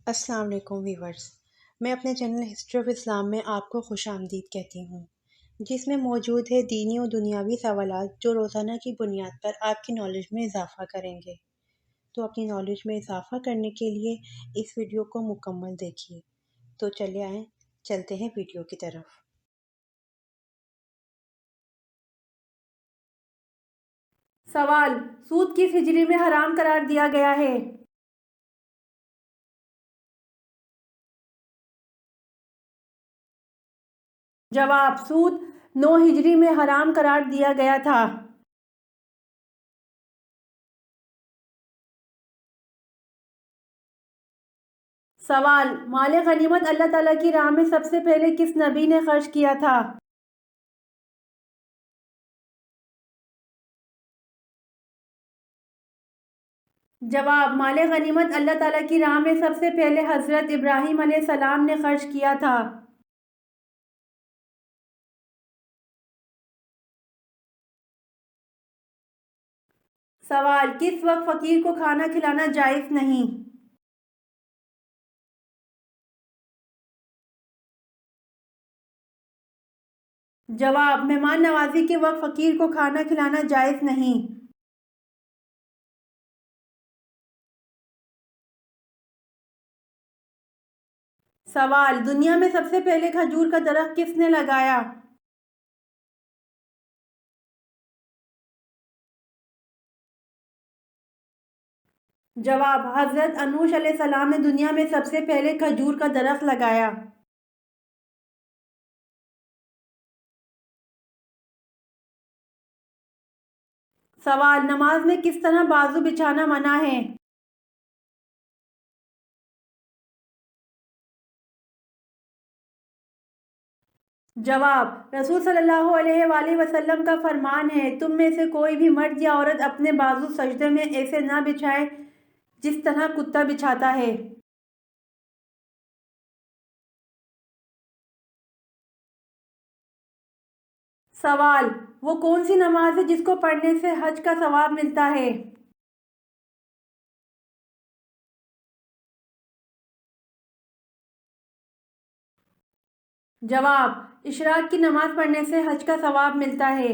السلام علیکم ویورز، میں اپنے چینل ہسٹری آف اسلام میں آپ کو خوش آمدید کہتی ہوں، جس میں موجود ہے دینی و دنیاوی سوالات جو روزانہ کی بنیاد پر آپ کی نالج میں اضافہ کریں گے۔ تو اپنی نالج میں اضافہ کرنے کے لیے اس ویڈیو کو مکمل دیکھیے۔ تو چلے آئیں، چلتے ہیں ویڈیو کی طرف۔ سوال: سود کس ہجری میں حرام قرار دیا گیا ہے؟ جواب: سود 9 ہجری میں حرام قرار دیا گیا تھا۔ سوال: مال غنیمت اللہ تعالیٰ کی راہ میں سب سے پہلے کس نبی نے خرچ کیا تھا؟ جواب: مال غنیمت اللہ تعالیٰ کی راہ میں سب سے پہلے حضرت ابراہیم علیہ السلام نے خرچ کیا تھا۔ سوال: کس وقت فقیر کو کھانا کھلانا جائز نہیں؟ جواب: مہمان نوازی کے وقت فقیر کو کھانا کھلانا جائز نہیں۔ سوال: دنیا میں سب سے پہلے کھجور کا درخت کس نے لگایا؟ جواب: حضرت انوش علیہ السلام نے دنیا میں سب سے پہلے کھجور کا درخت لگایا۔ سوال: نماز میں کس طرح بازو بچھانا منع ہے؟ جواب: رسول صلی اللہ علیہ وآلہ وسلم کا فرمان ہے، تم میں سے کوئی بھی مرد یا عورت اپنے بازو سجدے میں ایسے نہ بچھائے جس طرح کتا بچھاتا ہے۔ سوال: وہ کون سی نماز ہے جس کو پڑھنے سے حج کا ثواب ملتا ہے؟ جواب: اشراق کی نماز پڑھنے سے حج کا ثواب ملتا ہے۔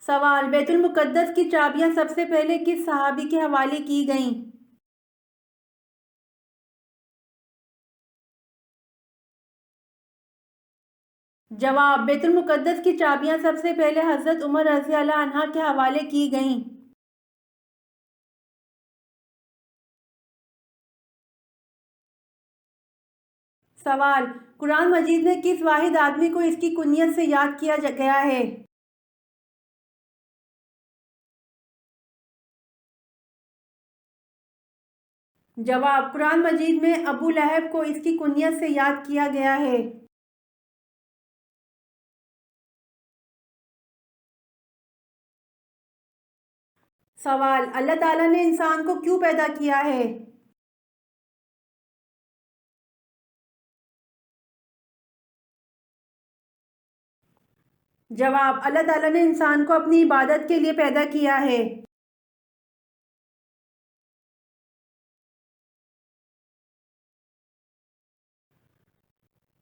سوال: بیت المقدس کی چابیاں سب سے پہلے کس صحابی کے حوالے کی گئیں؟ جواب: بیت المقدس کی چابیاں سب سے پہلے حضرت عمر رضی اللہ عنہ کے حوالے کی گئیں۔ سوال: قرآن مجید میں کس واحد آدمی کو اس کی کنیت سے یاد کیا گیا ہے؟ جواب: قرآن مجید میں ابو لہب کو اس کی کنیت سے یاد کیا گیا ہے۔ سوال: اللہ تعالیٰ نے انسان کو کیوں پیدا کیا ہے؟ جواب: اللہ تعالیٰ نے انسان کو اپنی عبادت کے لیے پیدا کیا ہے۔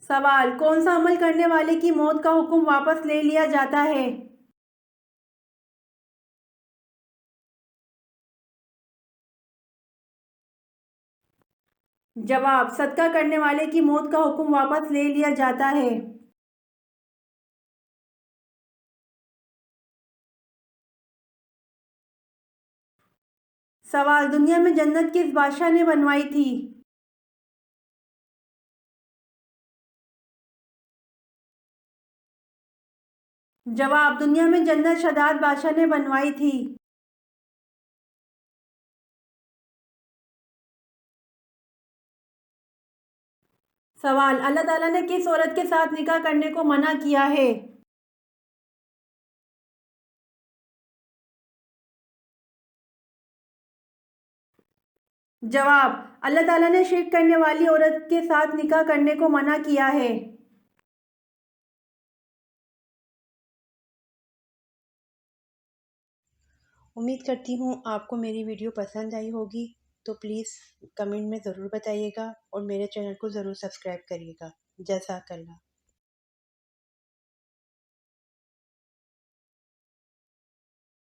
سوال: کون سا عمل کرنے والے کی موت کا حکم واپس لے لیا جاتا ہے؟ جواب: صدقہ کرنے والے کی موت کا حکم واپس لے لیا جاتا ہے۔ سوال: دنیا میں جنت کس بادشاہ نے بنوائی تھی؟ جواب: دنیا میں جنت شداد بادشاہ نے بنوائی تھی۔ سوال: اللہ تعالیٰ نے کس عورت کے ساتھ نکاح کرنے کو منع کیا ہے؟ جواب: اللہ تعالیٰ نے شرک کرنے والی عورت کے ساتھ نکاح کرنے کو منع کیا ہے۔ امید کرتی ہوں آپ کو میری ویڈیو پسند آئی ہوگی، تو پلیز کمنٹ میں ضرور بتائیے گا اور میرے چینل کو ضرور سبسکرائب کریے گا۔ جزاک اللہ۔